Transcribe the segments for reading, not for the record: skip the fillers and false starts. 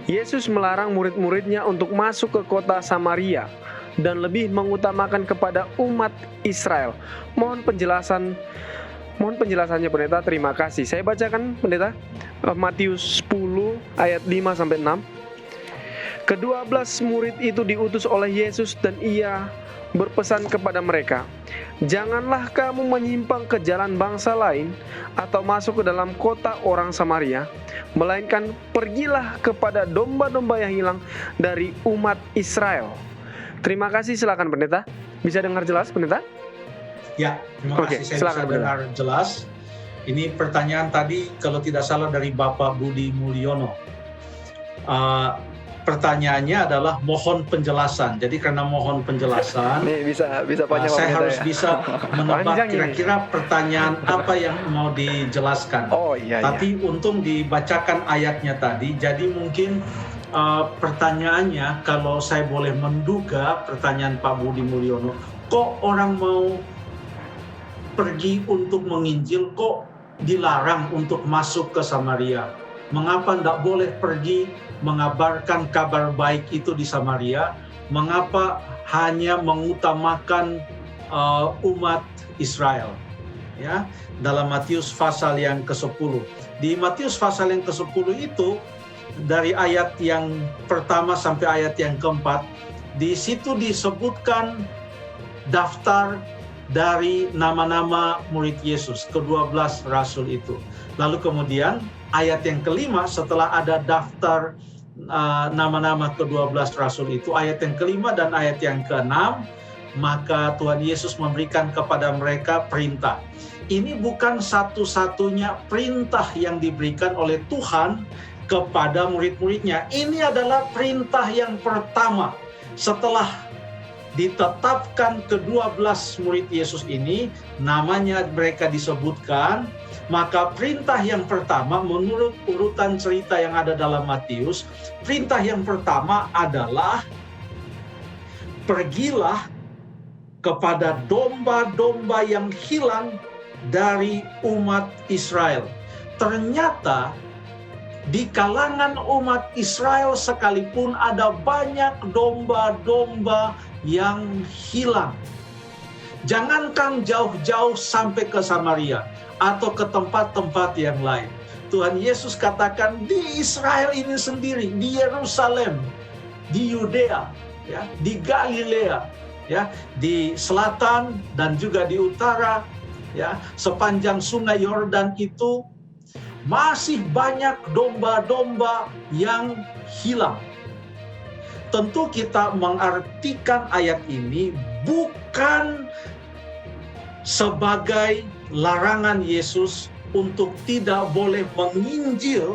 Yesus melarang murid-muridnya untuk masuk ke kota Samaria dan lebih mengutamakan kepada umat Israel. Mohon penjelasannya pendeta, terima kasih. Saya bacakan pendeta, Matius 10 ayat 5-6. Kedua-belas murid itu diutus oleh Yesus dan ia berpesan kepada mereka, "Janganlah kamu menyimpang ke jalan bangsa lain atau masuk ke dalam kota orang Samaria, melainkan pergilah kepada domba-domba yang hilang dari umat Israel." Terima kasih, silakan pendeta. Bisa dengar jelas pendeta? Ya, terima kasih. Saya silakan, bisa dengar jelas. Ini pertanyaan tadi kalau tidak salah dari Bapak Budi Mulyono. Pertanyaannya adalah mohon penjelasan. Jadi karena mohon penjelasan, bisa panjang, saya harus ya. bisa menebak kira-kira pertanyaan apa yang mau dijelaskan. Tapi untung dibacakan ayatnya tadi, jadi mungkin pertanyaannya, kalau saya boleh menduga pertanyaan Pak Budi Mulyono, kok orang mau pergi untuk menginjil, kok dilarang untuk masuk ke Samaria? Mengapa tidak boleh pergi mengabarkan kabar baik itu di Samaria? Mengapa hanya mengutamakan umat Israel? Ya, dalam Matius pasal yang ke-10. Di Matius pasal yang ke-10 itu, dari ayat yang pertama sampai ayat yang keempat, di situ disebutkan daftar dari nama-nama murid Yesus, ke-12 rasul itu. Lalu kemudian ayat yang kelima, setelah ada daftar nama-nama ke-12 rasul itu, ayat yang kelima dan ayat yang ke-6, maka Tuhan Yesus memberikan kepada mereka perintah. Ini bukan satu-satunya perintah yang diberikan oleh Tuhan kepada murid-muridnya. Ini adalah perintah yang pertama setelah ditetapkan ke-12 murid Yesus ini, namanya mereka disebutkan, maka perintah yang pertama menurut urutan cerita yang ada dalam Matius, perintah yang pertama adalah pergilah kepada domba-domba yang hilang dari umat Israel. Ternyata di kalangan umat Israel sekalipun ada banyak domba-domba yang hilang. Jangankan jauh-jauh sampai ke Samaria atau ke tempat-tempat yang lain. Tuhan Yesus katakan di Israel ini sendiri, di Yerusalem, di Yudea, ya, di Galilea, ya, di selatan dan juga di utara, ya, sepanjang Sungai Yordan itu masih banyak domba-domba yang hilang. Tentu kita mengartikan ayat ini bukan sebagai larangan Yesus untuk tidak boleh menginjil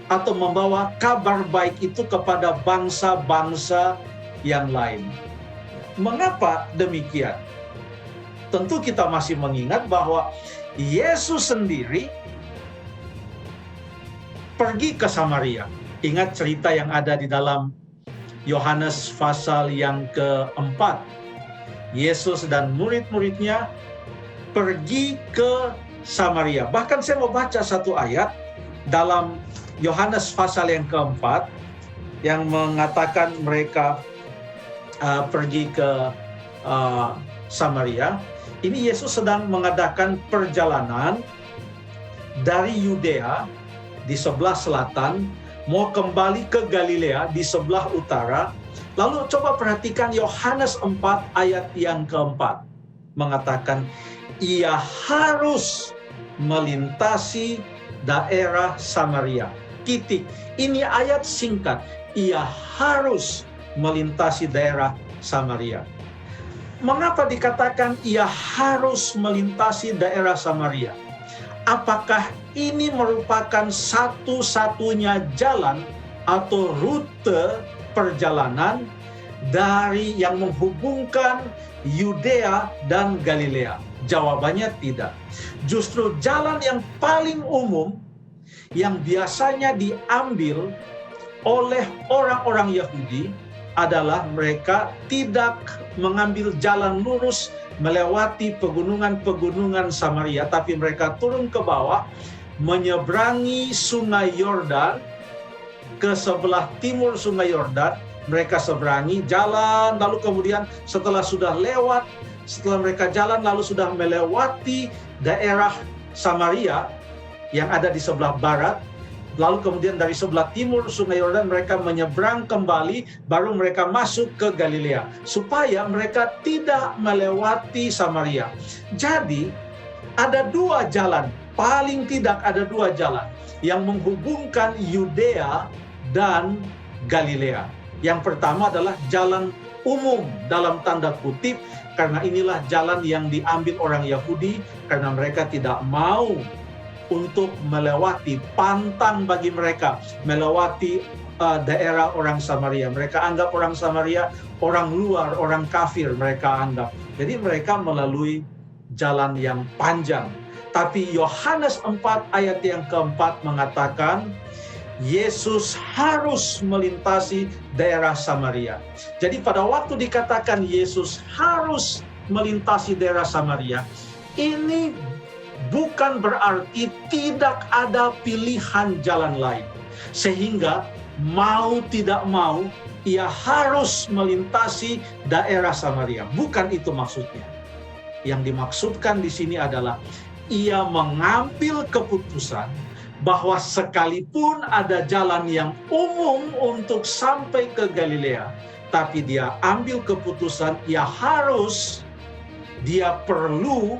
atau membawa kabar baik itu kepada bangsa-bangsa yang lain. Mengapa demikian? Tentu kita masih mengingat bahwa Yesus sendiri pergi ke Samaria. Ingat cerita yang ada di dalam Yohanes pasal yang ke-4. Yesus dan murid-muridnya pergi ke Samaria. Bahkan saya mau baca satu ayat dalam Yohanes pasal yang ke-4 yang mengatakan mereka pergi ke Samaria. Ini Yesus sedang mengadakan perjalanan dari Yudea di sebelah selatan, mau kembali ke Galilea di sebelah utara. Lalu coba perhatikan Yohanes 4 ayat yang keempat. Mengatakan, ia harus melintasi daerah Samaria. Titik. Ini ayat singkat. Ia harus melintasi daerah Samaria. Mengapa dikatakan ia harus melintasi daerah Samaria? Apakah ini merupakan satu-satunya jalan atau rute perjalanan dari yang menghubungkan Yudea dan Galilea? Jawabannya tidak. Justru jalan yang paling umum yang biasanya diambil oleh orang-orang Yahudi adalah mereka tidak mengambil jalan lurus melewati pegunungan-pegunungan Samaria, tapi mereka turun ke bawah, menyeberangi Sungai Yordan, ke sebelah timur Sungai Yordan. Mereka seberangi, jalan, lalu kemudian setelah mereka jalan lalu sudah melewati daerah Samaria yang ada di sebelah barat, lalu kemudian dari sebelah timur Sungai Yordan mereka menyeberang kembali, baru mereka masuk ke Galilea, supaya mereka tidak melewati Samaria. Jadi ada dua jalan, paling tidak ada dua jalan yang menghubungkan Yudea dan Galilea. Yang pertama adalah jalan umum dalam tanda kutip, karena inilah jalan yang diambil orang Yahudi karena mereka tidak mau untuk melewati, pantang bagi mereka melewati daerah orang Samaria. Mereka anggap orang Samaria orang luar, orang kafir mereka anggap. Jadi mereka melalui jalan yang panjang. Tapi Yohanes 4 ayat yang keempat mengatakan Yesus harus melintasi daerah Samaria. Jadi pada waktu dikatakan Yesus harus melintasi daerah Samaria, ini bukan berarti tidak ada pilihan jalan lain. Sehingga mau tidak mau, ia harus melintasi daerah Samaria. Bukan itu maksudnya. Yang dimaksudkan di sini adalah ia mengambil keputusan bahwa sekalipun ada jalan yang umum untuk sampai ke Galilea, tapi dia ambil keputusan, dia perlu,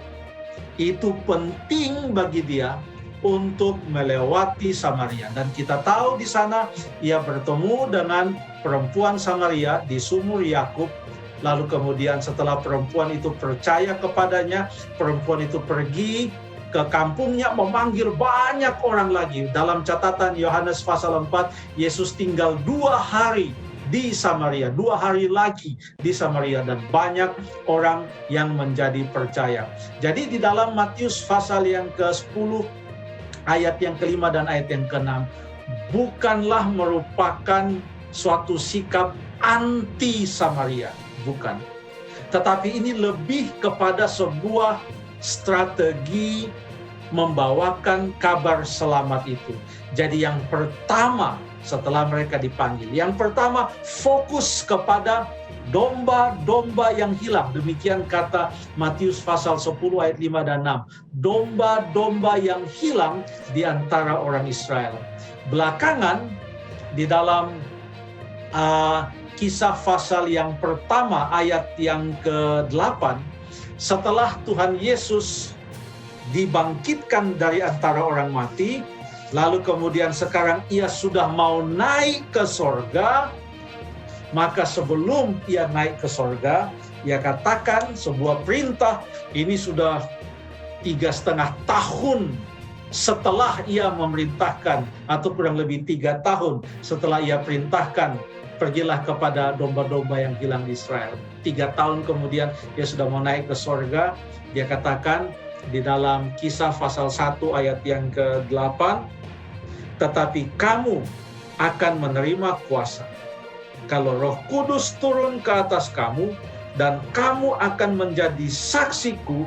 itu penting bagi dia untuk melewati Samaria. Dan kita tahu di sana ia bertemu dengan perempuan Samaria di sumur Yakub. Lalu kemudian setelah perempuan itu percaya kepadanya, perempuan itu pergi ke kampungnya memanggil banyak orang lagi. Dalam catatan Yohanes pasal 4, Yesus tinggal 2 hari di Samaria, 2 hari lagi di Samaria, dan banyak orang yang menjadi percaya. Jadi di dalam Matius pasal yang ke-10, ayat yang ke-5 dan ayat yang ke-6, bukanlah merupakan suatu sikap anti Samaria, bukan. Tetapi ini lebih kepada sebuah strategi membawakan kabar selamat itu. Jadi yang pertama setelah mereka dipanggil, yang pertama fokus kepada domba-domba yang hilang. Demikian kata Matius pasal 10 ayat 5 dan 6. Domba-domba yang hilang di antara orang Israel. Belakangan di dalam Kisah pasal yang pertama ayat yang ke-8, setelah Tuhan Yesus dibangkitkan dari antara orang mati, lalu kemudian sekarang ia sudah mau naik ke sorga, maka sebelum ia naik ke sorga, ia katakan sebuah perintah, ini sudah 3,5 tahun setelah ia memerintahkan, atau kurang lebih 3 tahun setelah ia perintahkan, pergilah kepada domba-domba yang hilang di Israel. 3 tahun kemudian dia sudah mau naik ke sorga. Dia katakan di dalam Kisah pasal 1 ayat yang ke-8, tetapi kamu akan menerima kuasa kalau Roh Kudus turun ke atas kamu, dan kamu akan menjadi saksiku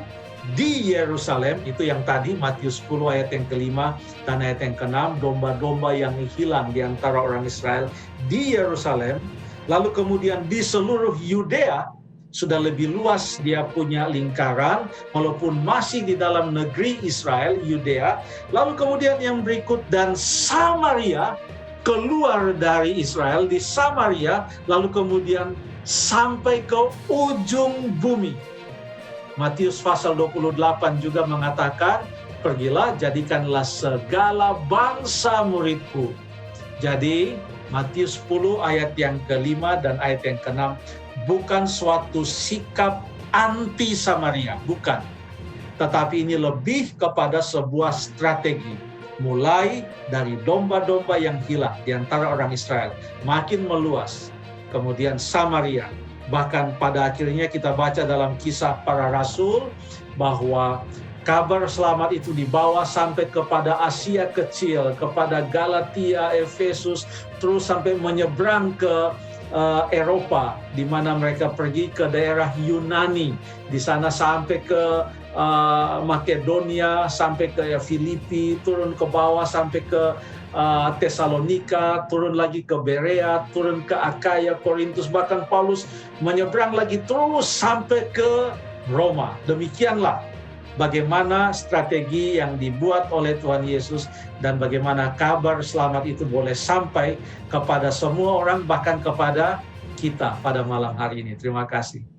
di Yerusalem. Itu yang tadi Matius 10 ayat yang ke-5 dan ayat yang ke-6, domba-domba yang hilang di antara orang Israel di Yerusalem. Lalu kemudian di seluruh Yudea, sudah lebih luas dia punya lingkaran, walaupun masih di dalam negeri Israel, Yudea. Lalu kemudian yang berikut, dan Samaria, keluar dari Israel di Samaria, lalu kemudian sampai ke ujung bumi. Matius pasal 28 juga mengatakan, pergilah jadikanlah segala bangsa muridku. Jadi Matius 10 ayat yang ke-5 dan ayat yang ke-6 bukan suatu sikap anti Samaria, bukan. Tetapi ini lebih kepada sebuah strategi. Mulai dari domba-domba yang hilang di antara orang Israel, makin meluas. Kemudian Samaria. Bahkan pada akhirnya kita baca dalam Kisah Para Rasul bahwa kabar selamat itu dibawa sampai kepada Asia Kecil, kepada Galatia, Efesus, terus sampai menyeberang ke Eropa, di mana mereka pergi ke daerah Yunani, di sana sampai ke Makedonia, sampai ke Filipi, turun ke bawah sampai ke Tesalonika, turun lagi ke Berea, turun ke Akaya, Korintus, bahkan Paulus menyeberang lagi terus sampai ke Roma. Demikianlah bagaimana strategi yang dibuat oleh Tuhan Yesus dan bagaimana kabar selamat itu boleh sampai kepada semua orang, bahkan kepada kita pada malam hari ini. Terima kasih.